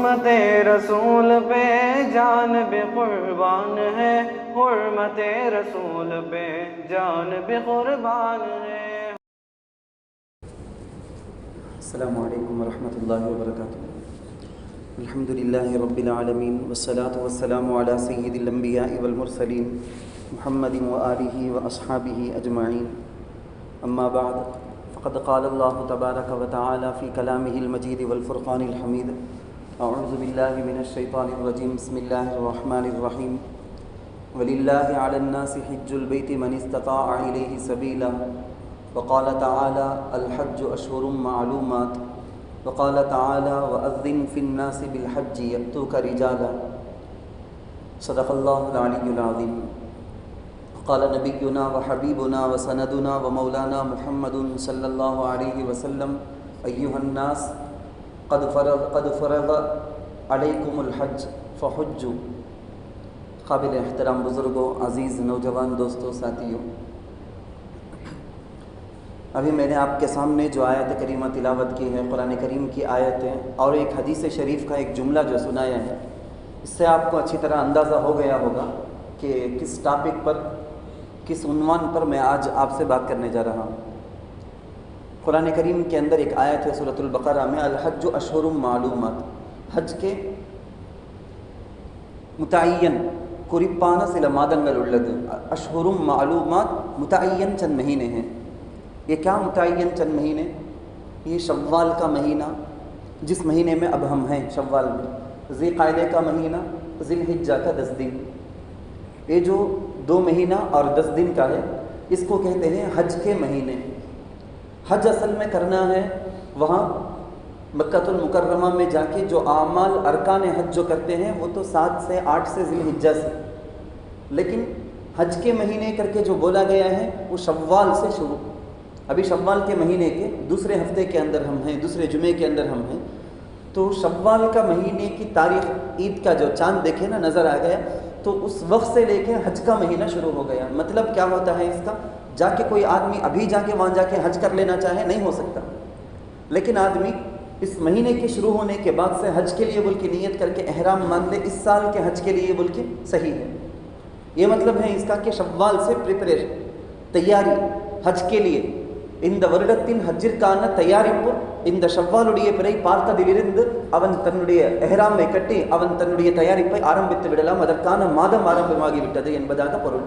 حرمت رسول پہ جان بھی قربان ہے، حرمت رسول پہ جان بھی قربان ہے۔ السلام علیکم ورحمۃ اللہ وبرکاتہ۔ الحمد للہ رب العالمین والصلاة والسلام علی سید الانبیاء والمرسلین محمد وآلہ واصحابہ اجمعین، اما بعد فقد قال اللہ تبارک وتعالی فی کلامہ المجید والفرقان الحمید، اعوذ باللہ من الشیطان الرجیم، بسم اللہ الرحمن الرحیم، وللہ علی الناس حج البیت من استطاع الیہ سبیلا، وقال تعالی الحج اشہر معلومات، وقال تعالی وأذن فی الناس بالحج یأتوک رجالا، صدق اللہ العلی العظیم۔ قال نبینا وحبیبنا وسندنا ومولانا محمد صلی اللہ علیہ وسلم، ایہا الناس قد فرض علیکم الحج فحجوا۔ قابل احترام بزرگوں، عزیز نوجوان دوستوں، ساتھیوں، ابھی میں نے آپ کے سامنے جو آیت کریمہ تلاوت کی ہے، قرآن کریم کی آیتیں اور ایک حدیث شریف کا ایک جملہ جو سنایا ہے، اس سے آپ کو اچھی طرح اندازہ ہو گیا ہوگا کہ کس ٹاپک پر، کس عنوان پر میں آج آپ سے بات کرنے جا رہا ہوں۔ قرآن کریم کے اندر ایک آیت ہے سورۃ البقرہ میں، الحج اشہر معلومات، حج کے متعین കുറിപ്പാന ചില മാദങ്ങളുള്ളത്، اشہر معلومات متعین چند مہینے ہیں۔ یہ کیا متعین چند مہینے؟ یہ شوال کا مہینہ، جس مہینے میں اب ہم ہیں، شوال میں، ذی قعدہ کا مہینہ، ذی الحجہ کا 10 دن، یہ جو 2 مہینہ اور 10 دن کا ہے، اس کو کہتے ہیں حج کے مہینے۔ حج اصل میں کرنا ہے وہاں مکۃ المکرمہ میں جا کے، جو اعمال ارکان حج جو کرتے ہیں وہ تو 7 سے 8 سے ذی الحجہ سے، لیکن حج کے مہینے کر کے جو بولا گیا ہے وہ شوال سے شروع۔ ابھی شوال کے مہینے کے دوسرے ہفتے کے اندر ہم ہیں، دوسرے جمعے کے اندر ہم ہیں، تو شوال کا مہینے کی تاریخ، عید کا جو چاند دیکھے نا نظر آ گیا، تو اس وقت سے لے کے حج کا مہینہ شروع ہو گیا۔ مطلب کیا ہوتا ہے اس کا؟ جا کے کوئی آدمی ابھی جا کے وہاں جا کے حج کر لینا چاہے نہیں ہو سکتا، لیکن آدمی اس مہینے کے شروع ہونے کے بعد سے حج کے لیے بول کے نیت کر کے احرام مان لے، اس سال کے حج کے لیے بول کے صحیح ہے۔ یہ مطلب ہے اس کا کہ شوال سے پریپریشن، تیاری حج کے لیے، இந்த வருடத்தின் ஹஜ்ஜிற்கான தயாரிப்பு இந்த ஷவ்வாலுடைய பிறை பார்த்ததிலிருந்து அவன் தன்னுடைய எஹ்ராமை கட்டி அவன் தன்னுடைய தயாரிப்பை ஆரம்பித்து விடலாம், அதற்கான மாதம் ஆரம்பமாகிவிட்டது என்பதாக பொருள்।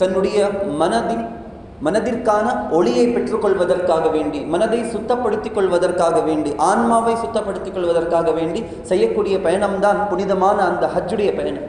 தன்னுடைய மனதிற்கான ஒளியை பெற்றுக்கொள்வதற்காக வேண்டி, மனதை சுத்தப்படுத்திக் கொள்வதற்காக வேண்டி, ஆன்மாவை சுத்தப்படுத்திக் கொள்வதற்காக வேண்டி செய்யக்கூடிய பயணம்தான் புனிதமான அந்த ஹஜ்ஜுடைய பயணம்।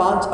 5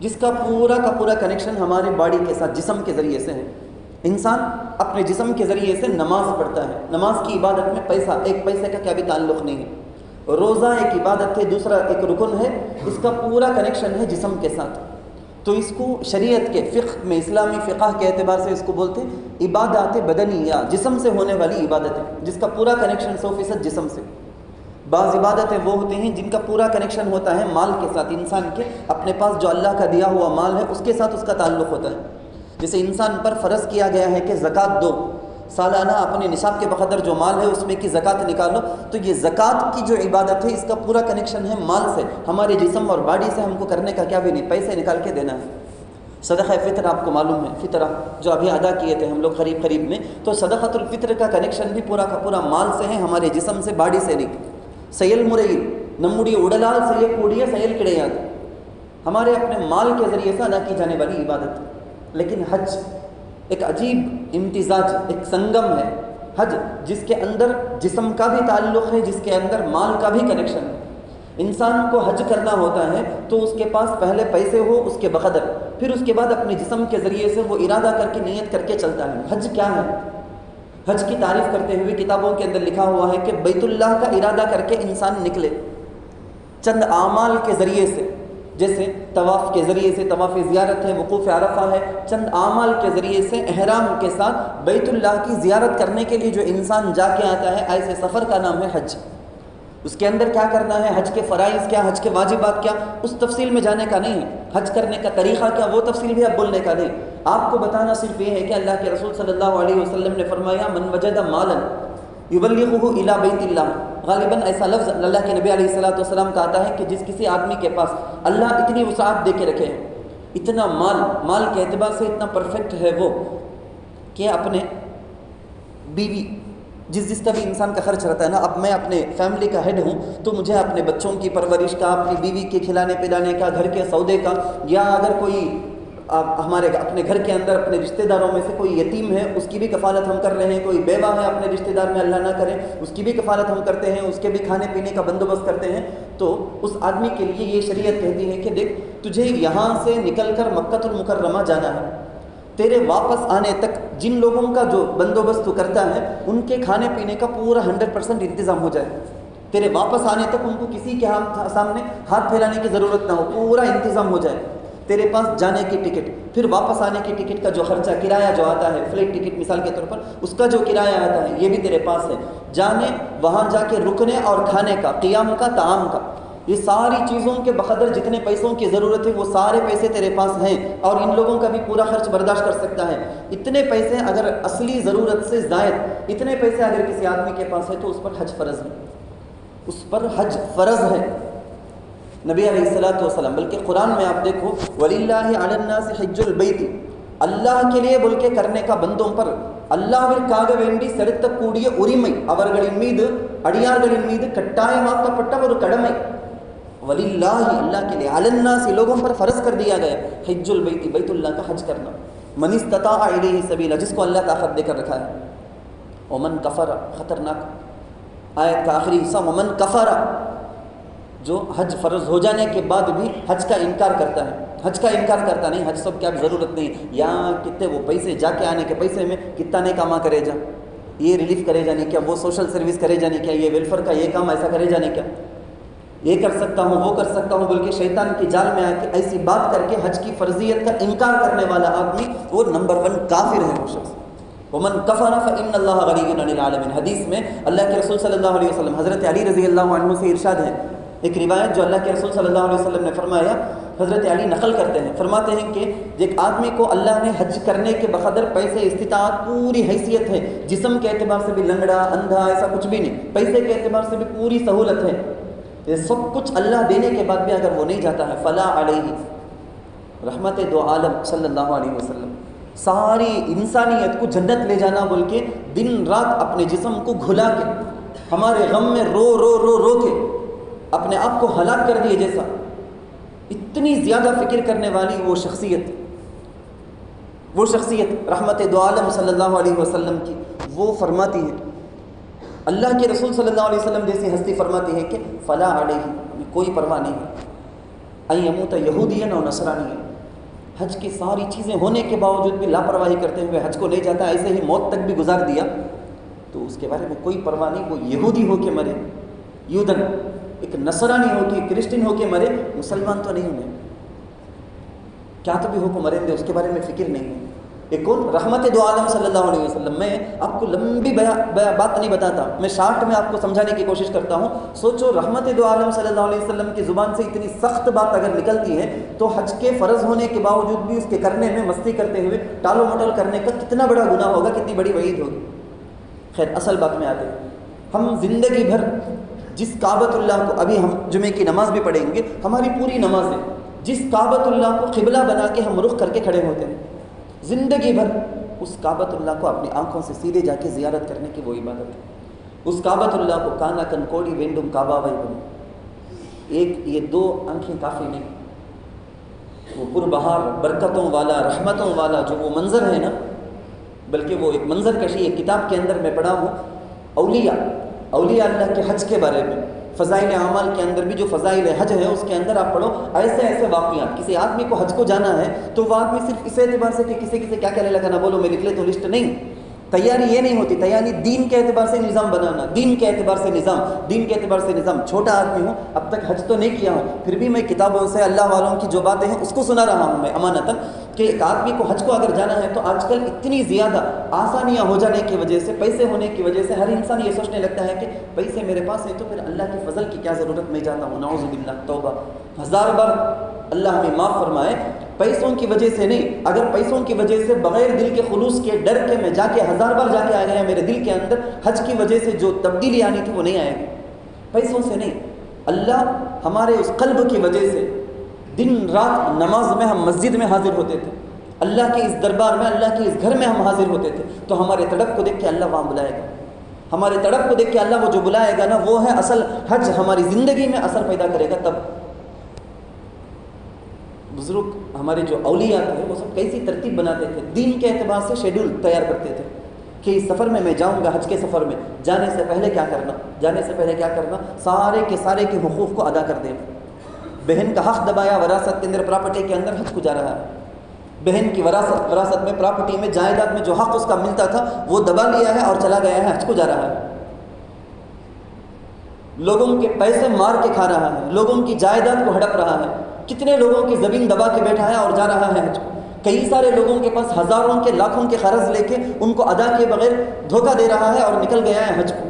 جس کا پورا کنیکشن ہمارے باڈی کے ساتھ جسم کے ذریعے سے ہے۔ انسان اپنے جسم کے ذریعے سے نماز پڑھتا ہے، نماز کی عبادت میں ایک پیسے کا کیا بھی تعلق نہیں ہے۔ روزہ ایک عبادت ہے، دوسرا ایک رکن ہے، اس کا پورا کنیکشن ہے جسم کے ساتھ۔ تو اس کو شریعت کے فقہ میں، اسلامی فقہ کے اعتبار سے اس کو بولتے ہیں عبادات بدنیہ، جسم سے ہونے والی عبادتیں جس کا پورا کنیکشن 100% جسم سے۔ بعض عبادتیں وہ ہوتی ہیں جن کا پورا کنیکشن ہوتا ہے مال کے ساتھ، انسان کے اپنے پاس جو اللہ کا دیا ہوا مال ہے اس کے ساتھ اس کا تعلق ہوتا ہے۔ جیسے انسان پر فرض کیا گیا ہے کہ زکوٰۃ دو، سالانہ اپنے نصاب کے بقدر جو مال ہے اس میں کی زکوٰۃ نکالو، تو یہ زکوٰۃ کی جو عبادت ہے اس کا پورا کنیکشن ہے مال سے، ہمارے جسم اور باڈی سے ہم کو کرنے کا کیا بھی نہیں، پیسے نکال کے دینا ہے۔ صدقہ فطر آپ کو معلوم ہے، فطرہ جو ابھی ادا کیے تھے ہم لوگ قریب میں، تو صدقۃ الفطر کا کنیکشن بھی پورا کا پورا مال سے ہے، ہمارے جسم سے، باڈی سے نہیں۔ سیل مرئی نمڑی اڑلال سیے کوڑیے سیل کڑیاد، ہمارے اپنے مال کے ذریعے سے ادا کی جانے والی عبادت۔ لیکن حج ایک عجیب امتزاج، ایک سنگم ہے حج، جس کے اندر جسم کا بھی تعلق ہے، جس کے اندر مال کا بھی کنیکشن ہے۔ انسان کو حج کرنا ہوتا ہے تو اس کے پاس پہلے پیسے ہو اس کے بقدر، پھر اس کے بعد اپنے جسم کے ذریعے سے وہ ارادہ کر کے نیت کر کے چلتا ہے۔ حج کیا ہے؟ حج کی تعریف کرتے ہوئے کتابوں کے اندر لکھا ہوا ہے کہ بیت اللہ کا ارادہ کر کے انسان نکلے چند اعمال کے ذریعے سے، جیسے طواف کے ذریعے سے، طواف زیارت ہے، وقوف عرفہ ہے، چند اعمال کے ذریعے سے احرام کے ساتھ بیت اللہ کی زیارت کرنے کے لیے جو انسان جا کے آتا ہے، ایسے سفر کا نام ہے حج۔ اس کے اندر کیا کرنا ہے، حج کے فرائض کیا، حج کے واجبات کیا، اس تفصیل میں جانے کا نہیں ہے۔ حج کرنے کا طریقہ کیا، وہ تفصیل بھی اب بولنے کا نہیں۔ آپ کو بتانا صرف یہ ہے کہ اللہ کے رسول صلی اللہ علیہ وسلم نے فرمایا من وجد مالا یبلغہ الی بیت اللہ، غالباً ایسا لفظ اللہ کے نبی علیہ الصلوۃ والسلام کا آتا ہے کہ جس کسی آدمی کے پاس اللہ اتنی وسعت دے کے رکھے ہیں، اتنا مال کے اعتبار سے اتنا پرفیکٹ ہے وہ کہ اپنے بیوی، جس کا بھی انسان کا خرچ رہتا ہے نا، اب میں اپنے فیملی کا ہیڈ ہوں تو مجھے اپنے بچوں کی پرورش کا، اپنی بیوی کے کھلانے پلانے کا، گھر کے سودے کا، یا اگر کوئی ہمارے اپنے گھر کے اندر اپنے رشتہ داروں میں سے کوئی یتیم ہے اس کی بھی کفالت ہم کر رہے ہیں، کوئی بیوہ ہے اپنے رشتہ دار میں اللہ نہ کرے اس کی بھی کفالت ہم کرتے ہیں، اس کے بھی کھانے پینے کا بندوبست کرتے ہیں، تو اس آدمی کے لیے یہ شریعت کہتی ہے کہ دیکھ تجھے یہاں سے نکل کر مکہ المکرمہ جانا ہے، تیرے واپس آنے تک جن لوگوں کا جو بندوبست تو کرتا ہے ان کے کھانے پینے کا پورا 100% انتظام ہو جائے، تیرے واپس آنے تک ان کو کسی کے سامنے ہاتھ پھیلانے کی ضرورت نہ ہو، پورا انتظام ہو جائے، تیرے پاس جانے کی ٹکٹ، پھر واپس آنے کی ٹکٹ کا جو خرچہ، کرایہ جو آتا ہے، فلائٹ ٹکٹ مثال کے طور پر، اس کا جو کرایہ آتا ہے یہ بھی تیرے پاس ہے، جانے وہاں جا کے رکنے اور کھانے کا، قیام کا، طعام کا، یہ ساری چیزوں کے بقدر جتنے پیسوں کی ضرورت ہے وہ سارے پیسے تیرے پاس ہیں، اور ان لوگوں کا بھی پورا خرچ برداشت کر سکتا ہے۔ اتنے پیسے اگر اصلی ضرورت سے زائد اتنے پیسے اگر کسی آدمی کے پاس ہے تو اس پر حج فرض ہے، اس پر حج فرض ہے۔ نبی علیہ الصلوۃ والسلام، بلکہ قرآن میں آپ دیکھو وَلِلَّهِ عَلَى النَّاسِ حِجُّ الْبَيْتِ، اللہ کے لیے بول کے کرنے کا بندوں پر، اللہ ورکاگ وینڈی سرت کوڑیے اریمئی அவர்களின் மீது அடியார்களின் மீது கட்டாயமாக்கப்பட்ட ஒரு கடமை، وَلِلَّهِ اللہ کے لیے، عَلَى النَّاسِ لوگوں پر فرض کر دیا گیا، حِجُّ الْبَيْتِ بیت اللہ کا حج کرنا، من استطاع الیہ سبیلا جس کو اللہ طاقت دے کر رکھا ہے، ومن کفر، خطرناک آیت کا آخری حصہ، ومن کفر، جو حج فرض ہو جانے کے بعد بھی حج کا انکار کرتا ہے، حج کا انکار کرتا نہیں، حج سب کیا ضرورت نہیں، یہاں کتنے وہ پیسے جا کے آنے کے پیسے میں کتنا نہیں کاما کرے جا، یہ ریلیف کرے جانے کیا، وہ سوشل سروس کرے جانے کیا، یہ ویلفیئر کا یہ کام ایسا کرے جانے کیا، یہ کر سکتا ہوں وہ کر سکتا ہوں، بلکہ شیطان کی جال میں آ کے ایسی بات کر کے حج کی فرضیت کا انکار کرنے والا آدمی وہ نمبر 1 کافر ہے وہ شخص۔ ومن کفر فإن اللہ غنی عن العالمین، حدیث میں اللہ کے رسول صلی اللہ علیہ وسلم، حضرت علی رضی اللہ عنہ سے ارشاد ہے، ایک روایت جو اللہ کے رسول صلی اللہ علیہ وسلم نے فرمایا، حضرت علی نقل کرتے ہیں، فرماتے ہیں کہ ایک آدمی کو اللہ نے حج کرنے کے بقدر پیسے، استطاعت، پوری حیثیت ہے، جسم کے اعتبار سے بھی لنگڑا اندھا ایسا کچھ بھی نہیں، پیسے کے اعتبار سے بھی پوری سہولت ہے، یہ سب کچھ اللہ دینے کے بعد بھی اگر وہ نہیں جاتا ہے، فلا علیہ رحمت دو عالم صلی اللہ علیہ وسلم، ساری انسانیت کو جنت لے جانا بول کے دن رات اپنے جسم کو گھلا کے، ہمارے غم میں رو رو رو رو کے اپنے آپ کو ہلاک کر دیے جیسا، اتنی زیادہ فکر کرنے والی وہ شخصیت رحمت دو عالم صلی اللہ علیہ وسلم کی، وہ فرماتی ہے، اللہ کے رسول صلی اللہ علیہ وسلم جیسی ہستی فرماتی ہے کہ فلا علیہ، کوئی پرواہ نہیں ہے، ان یموت یہودیا و نصرانیا، حج کی ساری چیزیں ہونے کے باوجود بھی لاپرواہی کرتے ہوئے حج کو نہیں جاتا، ایسے ہی موت تک بھی گزار دیا، تو اس کے بارے میں کوئی پرواہ نہیں. وہ یہودی ہو کے مرے، یودن ایک نصرانی ہو کے کرسچن ہو کے مرے، مسلمان تو نہیں ہونے، کیا تو بھی ہو کو مریں دے، اس کے بارے میں فکر نہیں ہے. ایک کون؟ رحمت دو عالم صلی اللہ علیہ وسلم. میں آپ کو لمبی بات نہیں بتاتا، میں شارٹ میں آپ کو سمجھانے کی کوشش کرتا ہوں. سوچو رحمت دو عالم صلی اللہ علیہ وسلم کی زبان سے اتنی سخت بات اگر نکلتی ہے تو حج کے فرض ہونے کے باوجود بھی اس کے کرنے میں مستی کرتے ہوئے ٹالو مٹول کرنے کا کتنا بڑا گناہ ہوگا، کتنی بڑی وعید ہوگی. خیر اصل بات میں آتے ہیں. ہم زندگی بھر جس کعبۃ اللہ کو، ابھی ہم جمعے کی نماز بھی پڑھیں گے، ہماری پوری نماز ہے جس کعبۃ اللہ کو قبلہ بنا کے ہم رخ کر کے کھڑے ہوتے ہیں، زندگی بھر اس کعبۃ اللہ کو اپنی آنکھوں سے سیدھے جا کے زیارت کرنے کی وہ عبادت ہے. اس کعبۃ اللہ کو کانا کن کوڑی وینڈم کعبہ وی بنو، ایک یہ دو آنکھیں کافی نہیں. وہ پربہار برکتوں والا رحمتوں والا جو وہ منظر ہے نا، بلکہ وہ ایک منظر کشی ایک کتاب کے اندر میں پڑھا ہوں، اولیاء اللہ کے حج کے بارے میں، فضائل اعمال کے اندر بھی جو فضائل حج ہے اس کے اندر آپ پڑھو ایسے واقعات. کسی آدمی کو حج کو جانا ہے تو وہ آدمی صرف اس اعتبار سے کہ کسی سے کیا کیا لے لگا نہ بولو میں لکھ لے تو لسٹ نہیں. تیاری یہ نہیں ہوتی، تیاری دین کے اعتبار سے نظام بنانا، دین کے اعتبار سے نظام. چھوٹا آدمی ہوں، اب تک حج تو نہیں کیا ہوں، پھر بھی میں کتابوں سے اللہ والوں کی جو باتیں ہیں اس کو سنا رہا ہوں میں امانتاً، کہ ایک آدمی کو حج کو اگر جانا ہے تو آج کل اتنی زیادہ آسانیاں ہو جانے کی وجہ سے، پیسے ہونے کی وجہ سے ہر انسان یہ سوچنے لگتا ہے کہ پیسے میرے پاس ہیں تو پھر اللہ کے فضل کی کیا ضرورت، میں جاتا ہوں. نعوذ باللہ، توبہ. 1000 بار اللہ ہمیں معاف فرمائے. پیسوں کی وجہ سے نہیں، اگر پیسوں کی وجہ سے بغیر دل کے خلوص کے ڈر کے میں جا کے 1000 بار جا کے آ گیا، میرے دل کے اندر حج کی وجہ سے جو تبدیلی آنی تھی وہ نہیں آئے گی، پیسوں سے نہیں. اللہ ہمارے اس قلب کی وجہ سے دن رات نماز میں ہم مسجد میں حاضر ہوتے تھے، اللہ کے اس دربار میں، اللہ کے اس گھر میں ہم حاضر ہوتے تھے، تو ہمارے تڑپ کو دیکھ کے اللہ وہاں بلائے گا. ہمارے تڑپ کو دیکھ کے اللہ وہ جو بلائے گا نا، وہ ہے اصل حج. ہماری زندگی میں اثر پیدا کرے گا تب. بزرگ ہمارے جو اولیاء تھے وہ سب کیسی ترتیب بناتے تھے، دین کے اعتبار سے شیڈول تیار کرتے تھے کہ اس سفر میں جاؤں گا، حج کے سفر میں جانے سے پہلے کیا کرنا، سارے کے حقوق کو ادا کر دینا. بہن کا حق دبایا وراثت کے اندر، پراپرٹی کے اندر، حج کو جا رہا ہے. بہن کی وراثت میں، پراپرٹی میں، جائیداد میں جو حق اس کا ملتا تھا وہ دبا لیا ہے اور چلا گیا ہے، حج کو جا رہا ہے. لوگوں کے پیسے مار کے کھا رہا ہے، لوگوں کی جائیداد کو ہڑپ رہا ہے. کتنے لوگوں کی زمین دبا کے بیٹھا ہے اور جا رہا ہے حج کو. کئی سارے لوگوں کے پاس ہزاروں کے لاکھوں کے قرض لے کے ان کو ادا کیے بغیر دھوکہ دے رہا ہے اور نکل گیا ہے حج کو.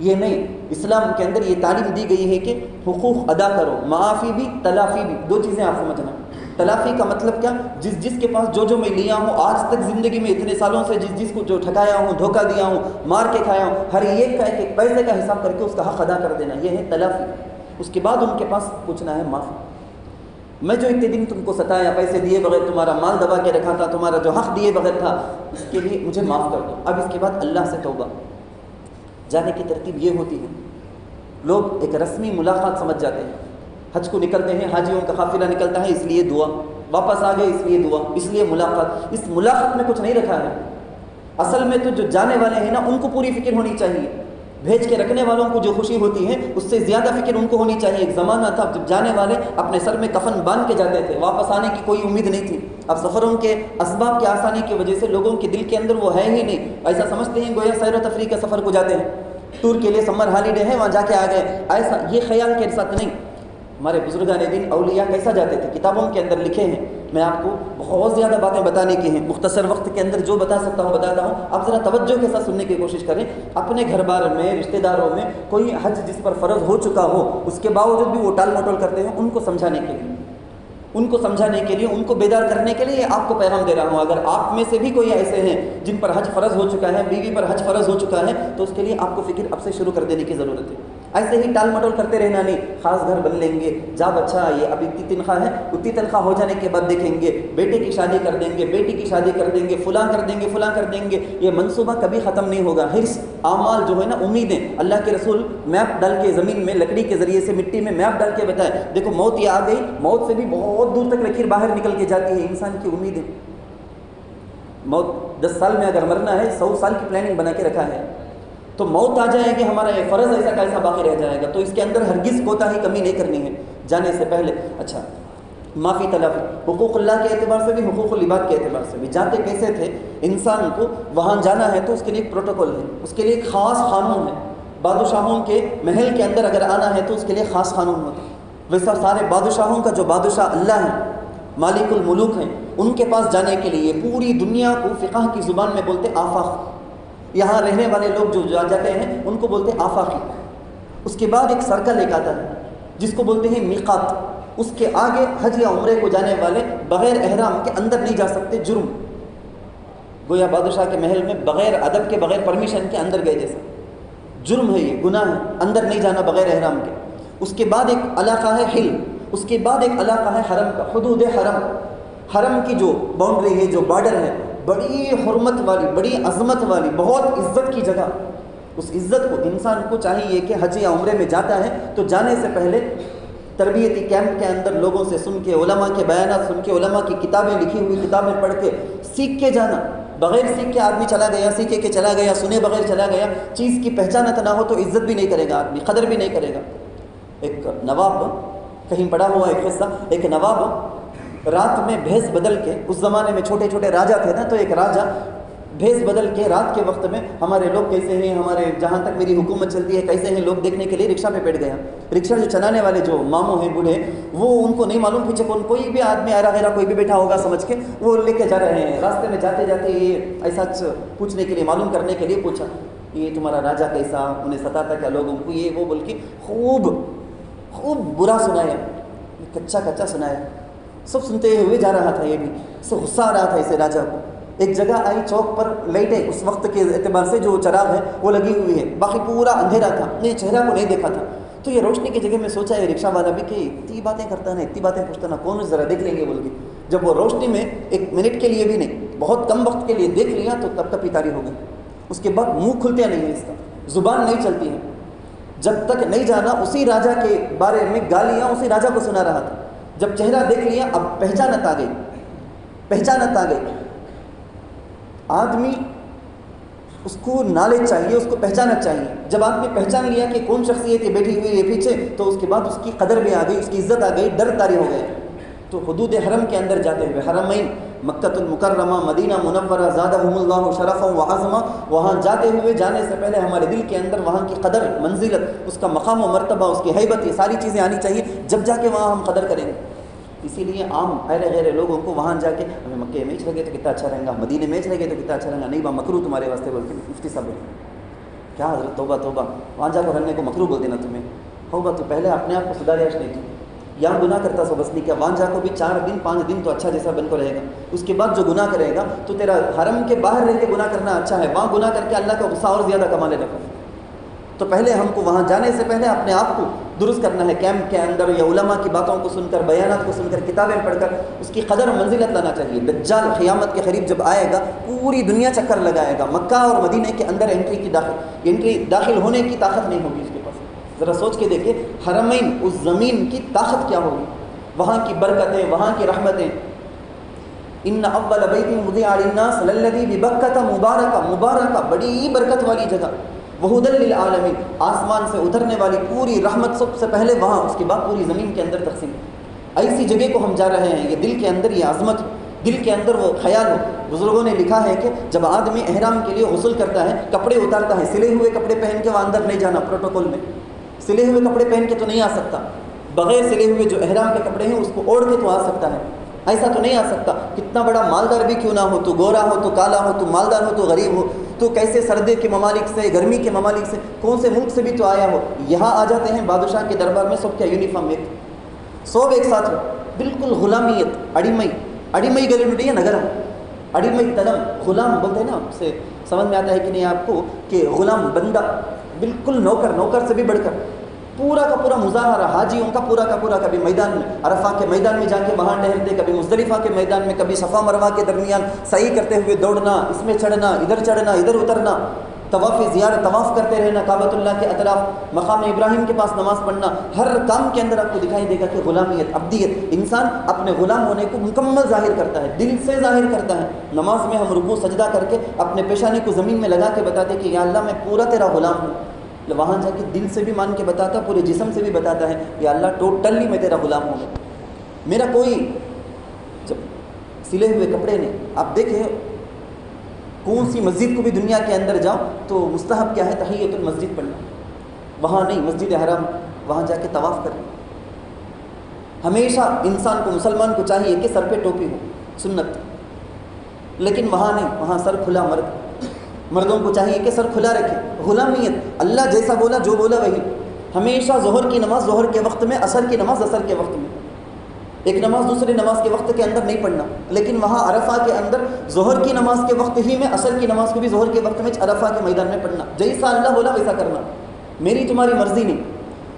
یہ نہیں، اسلام کے اندر یہ تعلیم دی گئی ہے کہ حقوق ادا کرو، معافی بھی تلافی بھی. دو چیزیں آپ سمجھنا. تلافی کا مطلب کیا؟ جس کے پاس جو میں لیا ہوں آج تک زندگی میں اتنے سالوں سے، جس کو جو ٹھگایا ہوں، دھوکہ دیا ہوں، مار کے کھایا ہوں، ہر ایک کا ایک پیسے کا حساب کر کے اس کا حق ادا کر دینا، یہ ہے تلافی. اس کے بعد ان کے پاس پوچھنا ہے معافی. میں جو اتنے دن تم کو ستایا، پیسے دیے بغیر، تمہارا مال دبا کے رکھا تھا، تمہارا جو حق دیے بغیر تھا، اس کے لیے مجھے معاف کر دو. اب اس کے بعد اللہ سے توبہ. جانے کی ترتیب یہ ہوتی ہے. لوگ ایک رسمی ملاقات سمجھ جاتے ہیں. حج کو نکلتے ہیں، حاجیوں کا قافلہ نکلتا ہے، اس لیے دعا، واپس آ گئے اس لیے دعا، اس لیے ملاقات. اس ملاقات میں کچھ نہیں رکھا ہے. اصل میں تو جو جانے والے ہیں نا ان کو پوری فکر ہونی چاہیے. بھیج کے رکھنے والوں کو جو خوشی ہوتی ہے اس سے زیادہ فکر ان کو ہونی چاہیے. ایک زمانہ تھا جب جانے والے اپنے سر میں کفن باندھ کے جاتے تھے، واپس آنے کی کوئی امید نہیں تھی. اب سفروں کے اسباب کی آسانی کی وجہ سے لوگوں کے دل کے اندر وہ ہے ہی نہیں. ایسا سمجھتے ہیں گویا سیر و تفریح کے سفر کو جاتے ہیں، ٹور کے لیے سمر ہالیڈے ہے وہاں جا کے آ گئے. ایسا یہ خیال کے ساتھ نہیں. ہمارے بزرگان دین اولیاء کیسا جاتے تھے کتابوں کے اندر لکھے ہیں. میں آپ کو بہت زیادہ باتیں بتانے کی ہیں، مختصر وقت کے اندر جو بتا سکتا ہوں بتاتا ہوں. آپ ذرا توجہ کے ساتھ سننے کی کوشش کریں. اپنے گھر بار میں، رشتہ داروں میں کوئی حج جس پر فرض ہو چکا ہو اس کے باوجود بھی وہ ٹال مٹول کرتے ہیں، ان کو سمجھانے کے لیے، ان کو بیدار کرنے کے لیے آپ کو پیغام دے رہا ہوں. اگر آپ میں سے بھی کوئی ایسے ہیں جن پر حج فرض ہو چکا ہے، بیوی پر حج فرض ہو چکا ہے، تو اس کے لیے آپ کو فکر اب سے شروع کر دینے کی ضرورت ہے. ایسے ہی ٹال مٹول کرتے رہنا نہیں. خاص گھر بن لیں گے، جا بچہ یہ اب اتنی تنخواہ ہے، اتنی تنخواہ ہو جانے کے بعد دیکھیں گے، بیٹے کی شادی کر دیں گے، بیٹی کی شادی کر دیں گے، فلاں کر دیں گے. یہ منصوبہ کبھی ختم نہیں ہوگا. حرص، اعمال جو ہے نا، امیدیں. اللہ کے رسول میپ ڈال کے زمین میں لکڑی کے ذریعے سے مٹی میں میپ ڈال کے بتائے، دیکھو موت یہ آ گئی، موت سے بھی بہت دور تک لکیر باہر نکل کے جاتی ہے. انسان کی امیدیں، موت 10 سال میں اگر مرنا ہے 100 سال کی پلاننگ بنا کے رکھا ہے، تو موت آ جائے گی، ہمارا یہ فرض ایسا باقی رہ جائے گا. تو اس کے اندر ہرگز کوتاہی کمی نہیں کرنی ہے جانے سے پہلے. اچھا، معافی تلافی، حقوق اللہ کے اعتبار سے بھی، حقوق العباد کے اعتبار سے بھی. جاتے کیسے تھے؟ انسان کو وہاں جانا ہے تو اس کے لیے ایک پروٹوکول ہے، اس کے لیے ایک خاص قانون ہے. بادشاہوں کے محل کے اندر اگر آنا ہے تو اس کے لیے خاص قانون ہوتا ہے. ویسا سارے بادشاہوں کا جو بادشاہ اللہ ہے، مالک الملوک ہیں، ان کے پاس جانے کے لیے پوری دنیا کو فقہ کی زبان میں بولتے آفاق. یہاں رہنے والے لوگ جو جاتے ہیں ان کو بولتے آفاقی. اس کے بعد ایک سرکل ایک آتا ہے جس کو بولتے ہیں میقات. اس کے آگے حج یا عمرے کو جانے والے بغیر احرام کے اندر نہیں جا سکتے. جرم، گویا بادشاہ کے محل میں بغیر ادب کے، بغیر پرمیشن کے اندر گئے جیسا. جرم ہے، یہ گناہ ہے، اندر نہیں جانا بغیر احرام کے. اس کے بعد ایک علاقہ ہے حل، اس کے بعد ایک علاقہ ہے حرم کا. حدود حرم، حرم کی جو باؤنڈری ہے، جو بارڈر ہے، بڑی حرمت والی، بڑی عظمت والی، بہت عزت کی جگہ. اس عزت کو انسان کو چاہیے کہ حج یا عمرے میں جاتا ہے تو جانے سے پہلے تربیتی کیمپ کے اندر لوگوں سے سن کے، علماء کے بیانات سن کے، علماء کی کتابیں، لکھی ہوئی کتابیں پڑھ کے، سیکھ کے جانا. بغیر سیکھ کے آدمی چلا گیا، سیکھے کے چلا گیا، سنے بغیر چلا گیا، چیز کی پہچانت نہ ہو تو عزت بھی نہیں کرے گا آدمی، قدر بھی نہیں کرے گا. ایک نواب، کہیں پڑا ہوا ایک قصہ، ایک نواب رات میں بھیس بدل کے، اس زمانے میں چھوٹے چھوٹے راجا تھے نا، تو ایک راجا بھیس بدل کے رات کے وقت میں ہمارے لوگ کیسے ہیں، ہمارے جہاں تک میری حکومت چلتی ہے کیسے ہیں لوگ دیکھنے کے لیے رکشہ پہ بیٹھ گیا. رکشہ جو چلانے والے جو ماموں ہیں بوڑھے، وہ ان کو نہیں معلوم پیچھے کوئی بھی آدمی آرا غیرہ کوئی بھی بیٹھا ہوگا سمجھ کے وہ لے کے جا رہے ہیں. راستے میں جاتے جاتے یہ ایسا پوچھنے کے لیے، معلوم کرنے کے لیے پوچھا، یہ تمہارا راجا کیسا، انہیں ستاتا کیا لوگوں کو، یہ وہ بول کے خوب برا سنایا، کچا کچا سنایا. سب سنتے ہوئے جا رہا تھا، یہ بھی سے غصہ آ رہا تھا اسے راجا کو. ایک جگہ آئی، چوک پر لائٹیں اس وقت کے اعتبار سے جو چراغ ہے وہ لگی ہوئی ہے، باقی پورا اندھیرا تھا، نہیں چہرہ کو نہیں دیکھا تھا. تو یہ روشنی کی جگہ میں سوچا یہ رکشہ والا بھی کہ اتنی باتیں کرتا نا، اتنی باتیں پوچھتا نا، کون ذرا دیکھ لیں گے بول کے. جب وہ روشنی میں ایک منٹ کے لیے بھی نہیں، بہت کم وقت کے لیے دیکھ لیا تو تب تک پیتاری ہو گئی. اس کے بعد منہ کھلتے نہیں ہے، اس کا زبان نہیں چلتی ہے. جب تک نہیں جانا اسی راجا کے بارے میں گالیاں اسی راجا کو سنا رہا تھا. جب چہرہ دیکھ لیا اب پہچانت آ گئی. آدمی اس کو نالج چاہیے، اس کو پہچانت چاہیے. جب آدمی پہچان لیا کہ کون شخصیت یہ بیٹھی ہوئی ہے پیچھے، تو اس کے بعد اس کی قدر بھی آ گئی، اس کی عزت آ گئی، ڈر طاری ہو گیا. تو حدود حرم کے اندر جاتے ہوئے، حرمین مکہ المکرمہ، مدینہ منورہ، زادہم اللہ شرفا و عظما، وہاں جاتے ہوئے جانے سے پہلے ہمارے دل کے اندر وہاں کی قدر، منزلت، اس کا مقام و مرتبہ، اس کی ہیبت، یہ ساری چیزیں آنی چاہیے. جب جا کے وہاں ہم قدر کریں گے. اسی لیے عام غیر لوگوں کو وہاں جا کے ہمیں مکے میں رہ گئے تو کتنا اچھا رہے گا، مدینے میں رہ گئے تو کتنا اچھا رہے گا، نہیں وہاں مکرو تمہارے واسطے بول کے مفتی صاحب بولتے کیا حضرت، توبہ وہاں جا کر رہنے کو مکرو بول دینا تمہیں. ہوگا تو پہلے اپنے آپ کو سدھاریاش نہیں تھی، یہاں گناہ کرتا سو بس نہیں کیا، وہاں جا کو بھی 4 دن 5 دن تو اچھا جیسا بن کو رہے گا. اس کے بعد جو گناہ کرے گا تو تیرا حرم کے باہر رہ کے گناہ کرنا اچھا ہے، وہاں گناہ کر کے اللہ کا غصہ اور زیادہ کما لینے کا. تو پہلے ہم کو وہاں جانے سے پہلے اپنے آپ کو درست کرنا ہے. کیمپ کے اندر یا علماء کی باتوں کو سن کر، بیانات کو سن کر، کتابیں پڑھ کر اس کی قدر و منزلت لانا چاہیے. دجال قیامت کے قریب جب آئے گا پوری دنیا چکر لگائے گا، مکہ اور مدینہ کے اندر انٹری داخل ہونے کی طاقت نہیں ہوگی اس کے پاس. ذرا سوچ کے دیکھیں حرمین، اس زمین کی طاقت کیا ہوگی، وہاں کی برکتیں، وہاں کی رحمتیں. ان اول بیت وضع للناس للذی ببکۃ مبارکہ، بڑی برکت والی جگہ، وہدی للعالمین، آسمان سے اترنے والی پوری رحمت سب سے پہلے وہاں، اس کے بعد پوری زمین کے اندر تقسیم. ایسی جگہ کو ہم جا رہے ہیں، یہ دل کے اندر یہ عظمت، دل کے اندر وہ خیال ہو. بزرگوں نے لکھا ہے کہ جب آدمی احرام کے لیے غسل کرتا ہے، کپڑے اتارتا ہے، سلے ہوئے کپڑے پہن کے وہاں اندر نہیں جانا. پروٹوکول میں سلے ہوئے کپڑے پہن کے تو نہیں آ سکتا، بغیر سلے ہوئے جو احرام کے کپڑے ہیں اس کو اوڑھ کے تو آ سکتا ہے، ایسا تو نہیں آ سکتا. کتنا بڑا مالدار بھی کیوں نہ ہو، تو گورا ہو تو کالا ہو، تو مالدار ہو تو غریب ہو، تو کیسے سردی کے ممالک سے، گرمی کے ممالک سے، کون سے ملک سے بھی تو آیا ہو، یہاں آ جاتے ہیں بادشاہ کے دربار میں. سب کیا یونیفارم ایک، سب ایک ساتھ ہو، بالکل غلامیت. اڑیمئی گلی ہے نگر، اڑیمئی تنم، غلام بولتے ہیں نا. سے سمجھ میں آتا ہے کہ نہیں آپ کو کہ غلام بندہ، بالکل نوکر سے بھی بڑھ کر. پورا کا پورا مظاہرہ حاجیوں کا پورا کا پورا، کبھی میدان میں عرفہ کے میدان میں جا کے وہاں ٹہلتے، کبھی مزدلفہ کے میدان میں، کبھی صفا مروہ کے درمیان سعی کرتے ہوئے دوڑنا، اس میں چڑھنا، ادھر اترنا، طواف زیارت، طواف کرتے رہنا کعبۃ اللہ کے اطراف، مقام ابراہیم کے پاس نماز پڑھنا. ہر کام کے اندر آپ کو دکھائی دے گا کہ غلامیت، عبدیت. انسان اپنے غلام ہونے کو مکمل ظاہر کرتا ہے، دل سے ظاہر کرتا ہے. نماز میں ہم رکوع سجدہ کر کے اپنے پیشانی کو زمین میں لگا کے بتاتے کہ یا اللہ میں پورا تیرا غلام ہوں. وہاں جا کے دل سے بھی مان کے بتاتا، پورے جسم سے بھی بتاتا ہے یا اللہ ٹوٹلی میں تیرا غلام ہوں. میرا کوئی جب سلے ہوئے کپڑے نہیں، آپ دیکھیں کون سی مسجد کو بھی دنیا کے اندر جاؤ تو مستحب کیا ہے؟ تحیۃ المسجد پڑھنا. وہاں نہیں، مسجد حرام وہاں جا کے طواف کریں. ہمیشہ انسان کو، مسلمان کو چاہیے کہ سر پہ ٹوپی ہو، سنت. لیکن وہاں نہیں، وہاں سر کھلا. مردوں کو چاہیے کہ سر کھلا رکھے. غلامیت، اللہ جیسا بولا جو بولا وہی. ہمیشہ ظہر کی نماز ظہر کے وقت میں، عصر کی نماز عصر کے وقت میں. ایک نماز دوسری نماز کے وقت کے اندر نہیں پڑھنا. لیکن وہاں عرفہ کے اندر ظہر کی نماز کے وقت ہی میں، عصر کی نماز کو بھی ظہر کے وقت میں عرفہ کے میدان میں پڑھنا. جیسا اللہ بولا ویسا کرنا، میری تمہاری مرضی نہیں.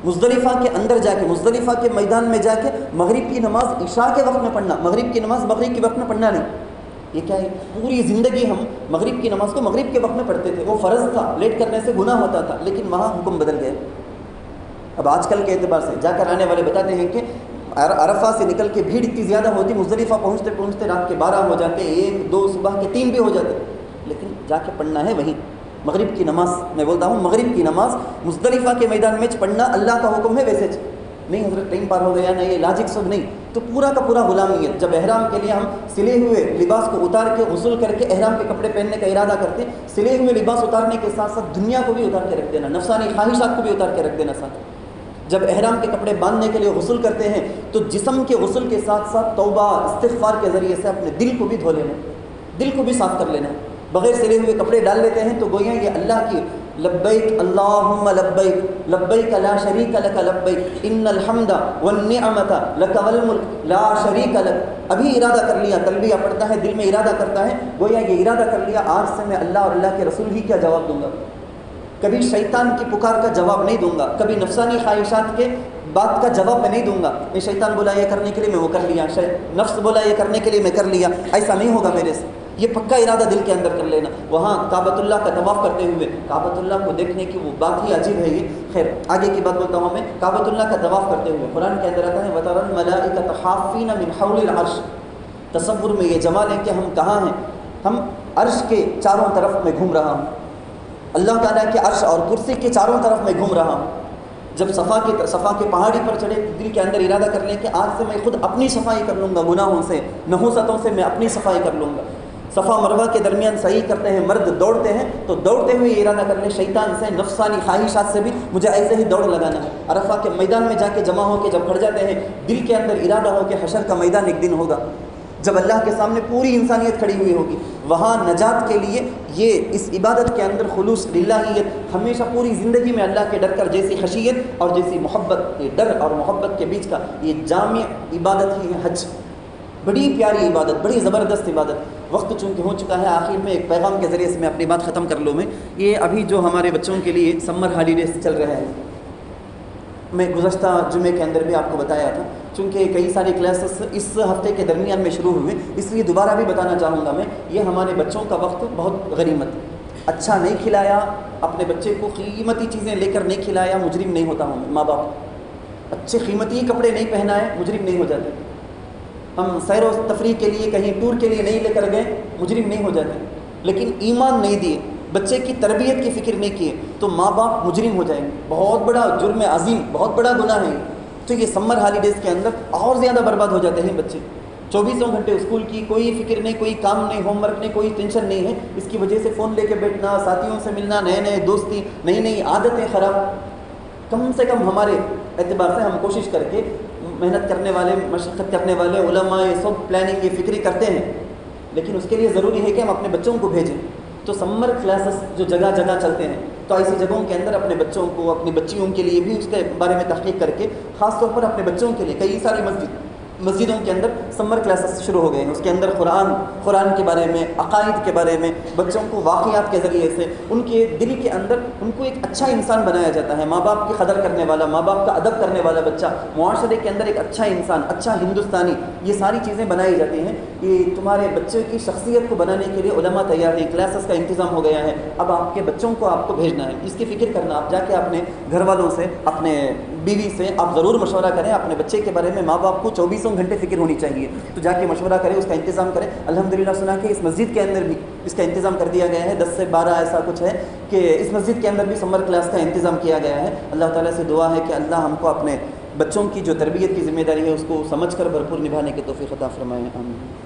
مزدلفہ کے اندر جا کے، مزدلفہ کے میدان میں جا کے مغرب کی نماز عشاء کے وقت میں پڑھنا. مغرب کی نماز مغرب کے وقت میں پڑھنا نہیں. یہ کیا ہے؟ پوری زندگی ہم مغرب کی نماز کو مغرب کے وقت میں پڑھتے تھے، وہ فرض تھا، لیٹ کرنے سے گناہ ہوتا تھا. لیکن وہاں حکم بدل گئے. اب آج کل کے اعتبار سے جا کر آنے والے بتاتے ہیں کہ عرفہ سے نکل کے بھیڑ اتنی زیادہ ہوتی، مزدلفہ پہنچتے پہنچتے رات کے 12 ہو جاتے، 1 2 صبح کے 3 بھی ہو جاتے. لیکن جا کے پڑھنا ہے وہیں. مغرب کی نماز، میں بولتا ہوں مغرب کی نماز مزدلفہ کے میدان میں پڑھنا اللہ کا حکم ہے. ویسے نہیں حضرت ٹائم پار ہو گیا نا، یہ لاجک سب نہیں. تو پورا کا پورا غلامیت. جب احرام کے لیے ہم سلے ہوئے لباس کو اتار کے غسل کر کے احرام کے کپڑے پہننے کا ارادہ کرتے، سلے ہوئے لباس اتارنے کے ساتھ ساتھ دنیا کو بھی اتار کے رکھ دینا، نفسانی خواہشات کو بھی اتار کے رکھ دینا ساتھ. جب احرام کے کپڑے باندھنے کے لیے غسل کرتے ہیں تو جسم کے غسل کے ساتھ ساتھ توبہ استغفار کے ذریعے سے اپنے دل کو بھی دھو لینا، دل کو بھی صاف کر لینا. بغیر سلے ہوئے کپڑے ڈال لیتے ہیں تو گویا یہ اللہ کی لبیک اللہم لبیک لبیک لا شریک لک لبیک ان الحمد والنعمت لک والملک لا شریک لک. ابھی ارادہ کر لیا، تلبیہ پڑھتا ہے، دل میں ارادہ کرتا ہے، گویا یہ ارادہ کر لیا آج سے میں اللہ اور اللہ کے رسول ہی کیا جواب دوں گا. کبھی شیطان کی پکار کا جواب نہیں دوں گا، کبھی نفسانی خواہشات کے بات کا جواب میں نہیں دوں گا. یہ شیطان بولا یہ کرنے کے لیے میں وہ کر لیا، نفس بولا یہ کرنے کے لیے میں کر لیا. ایسا نہیں ہوگا میرے سے. یہ پکا ارادہ دل کے اندر کر لینا. وہاں کعبۃ اللہ کا طواف کرتے ہوئے کعبۃ اللہ کو دیکھنے کی وہ بات ہی عجیب ہے. یہ خیر آگے کی بات بولتا ہوں میں. کعبۃ اللہ کا طواف کرتے ہوئے قرآن کے اندر آتا ہے وَتَرَى الْمَلَائِكَةَ حَافِّينَ مِنْ حَوْلِ الْعَرْشِ. تصور میں یہ جمال ہے کہ ہم کہاں ہیں؟ ہم عرش کے چاروں طرف میں گھوم رہا ہوں، اللہ تعالیٰ کے عرش اور کرسی کے چاروں طرف میں گھوم رہا ہوں. جب صفا کے پہاڑی پر چڑھے تو دل کے اندر ارادہ کر لیں کہ آج سے میں خود اپنی صفائی کر لوں گا، گناہوں سے نحوستوں سے میں اپنی صفائی کر لوں گا. صفا مروہ کے درمیان صحیح کرتے ہیں، مرد دوڑتے ہیں تو دوڑتے ہوئے ارادہ کر لیں شیطان سے، نفسانی خواہشات سے بھی مجھے ایسے ہی دوڑ لگانا ہے. عرفہ کے میدان میں جا کے جمع ہو کے جب کھڑ جاتے ہیں، دل کے اندر ارادہ ہو کہ حشر کا میدان ایک دن ہوگا جب اللہ کے سامنے پوری انسانیت کھڑی ہوئی ہوگی. وہاں نجات کے لیے یہ اس عبادت کے اندر خلوص للہیت، ہمیشہ پوری زندگی میں اللہ کے ڈر کر جیسی خشیت اور جیسی محبت، یہ ڈر اور محبت کے بیچ کا یہ جامع عبادت ہی ہے حج. بڑی پیاری عبادت، بڑی زبردست عبادت. وقت چونکہ ہو چکا ہے، آخر میں ایک پیغام کے ذریعے سے میں اپنی بات ختم کر لوں. میں یہ ابھی جو ہمارے بچوں کے لیے سمر ہالیڈیز چل رہے ہیں، میں گزشتہ جمعے کے اندر بھی آپ کو بتایا تھا، چونکہ کئی ساری کلاسز اس ہفتے کے درمیان میں شروع ہوئے، اس لیے دوبارہ بھی بتانا چاہوں گا میں. یہ ہمارے بچوں کا وقت بہت غنیمت. اچھا نہیں کھلایا، اپنے بچے کو قیمتی چیزیں لے کر نہیں کھلایا، مجرم نہیں ہوتا ہوں. ماں باپ اچھے قیمتی کپڑے نہیں پہنائے، مجرم نہیں ہو جاتے. ہم سیر و تفریح کے لیے کہیں ٹور کے لیے نہیں لے کر گئے، مجرم نہیں ہو جاتے. لیکن ایمان نہیں دیے، بچے کی تربیت کی فکر نہیں کیے تو ماں باپ مجرم ہو جائیں گے. بہت بڑا جرم عظیم، بہت بڑا گناہ ہے. تو یہ سمر ہالیڈیز کے اندر اور زیادہ برباد ہو جاتے ہیں بچے. 24 گھنٹے اسکول کی کوئی فکر نہیں، کوئی کام نہیں، ہوم ورک نہیں، کوئی ٹینشن نہیں ہے. اس کی وجہ سے فون لے کے بیٹھنا، ساتھیوں سے ملنا، نئے نئے دوستی، نئی نئی عادتیں خراب. کم سے کم ہمارے اعتبار سے ہم کوشش کر کے محنت کرنے والے، مشقت کرنے والے علماء یہ سب پلاننگ یہ فکری کرتے ہیں، لیکن اس کے لیے ضروری ہے کہ ہم اپنے بچوں کو بھیجیں. تو سمر کلاسز جو جگہ جگہ چلتے ہیں، تو ایسی جگہوں کے اندر اپنے بچوں کو، اپنی بچیوں کے لیے بھی اس کے بارے میں تحقیق کر کے، خاص طور پر اپنے بچوں کے لیے کئی ساری مسجدوں کے اندر سمر کلاسز شروع ہو گئے ہیں. اس کے اندر قرآن کے بارے میں، عقائد کے بارے میں بچوں کو واقعات کے ذریعے سے ان کے دل کے اندر ان کو ایک اچھا انسان بنایا جاتا ہے. ماں باپ کی قدر کرنے والا، ماں باپ کا ادب کرنے والا بچہ، معاشرے کے اندر ایک اچھا انسان، اچھا ہندوستانی، یہ ساری چیزیں بنائی جاتی ہیں. یہ تمہارے بچے کی شخصیت کو بنانے کے لیے علماء تیار ہیں، کلاسز کا انتظام ہو گیا ہے. اب آپ کے بچوں کو آپ کو بھیجنا ہے، اس کی فکر کرنا. آپ جا کے اپنے گھر والوں سے، اپنے بیوی سے آپ ضرور مشورہ کریں. اپنے بچے کے بارے میں ماں باپ کو 24 گھنٹے فکر ہونی چاہیے. تو جا کے مشورہ کریں، اس کا انتظام کریں. الحمدللہ سنا کہ اس مسجد کے اندر بھی اس کا انتظام کر دیا گیا ہے. 10 سے 12 ایسا کچھ ہے کہ اس مسجد کے اندر بھی سمر کلاس کا انتظام کیا گیا ہے. اللہ تعالیٰ سے دعا ہے کہ اللہ ہم کو اپنے بچوں کی جو تربیت کی ذمہ داری ہے اس کو سمجھ کر بھرپور نبھانے کی توفیق عطا فرمائے، آمین۔